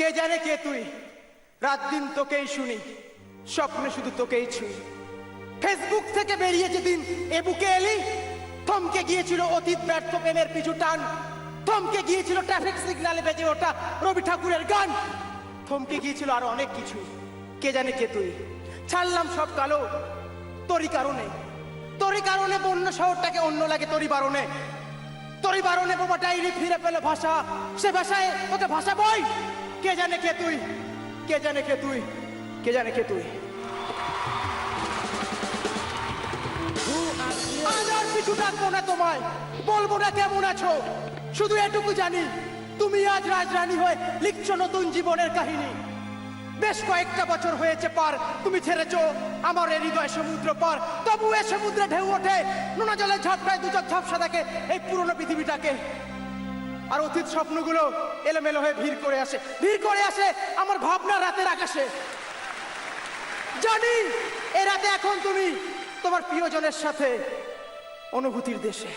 কে জানে কে তুই, রাত দিন তোকেই শুনি, স্বপ্নে শুধু তোকেই ছুঁই। ফেসবুক থেকে বেরিয়ে যেদিন এ বুকে এলি, থমকে গিয়েছিল অতীত ব্যর্থ প্রেমের পিছু টান, থমকে গিয়েছিল ট্রাফিক সিগন্যালে বেজে ওঠা রবি ঠাকুরের গান, থমকে গিয়েছিল আরো অনেক কিছু। কে জানে কে তুই, ছাড়লাম সব কালো তোরই কারণে, তোরই কারণে বন্য শহরটাকে অন্য লাগে তোরই বারণে, তোরই বারণে বোবা ডাইরি ফিরে পেল ভাষা, সে ভাষায় তোকে ভাষা বই। কে জানে কে তুই, কে জানে কে তুই, কে জানে কে তুই। আজ আর কিছু ডাকবো না তোমায়, বলবো না কেমন আছো, শুধু এটুকু জানি তুমি আজ রাজরানী হয়ে লিখছো নতুন জীবনের কাহিনী। বেশ কয়েকটা বছর হয়েছে পার, তুমি ছেড়েছো আমার এই হৃদয় সমুদ্র পার, তবু এ সমুদ্রে ঢেউ ওঠে, নোনা জলের ঝাপটায় দুচোখ ঝাপসা থাকে এই পুরনো পৃথিবীটাকে। আর অতীত স্বপ্নগুলো এলোমেলো হয়ে ভিড় করে আসে, ভিড় করে আসে আমার ভাবনা রাতের আকাশে। জানি এ রাতে এখন তুমি তোমার প্রিয়জনের সাথে অনুভূতির দেশে।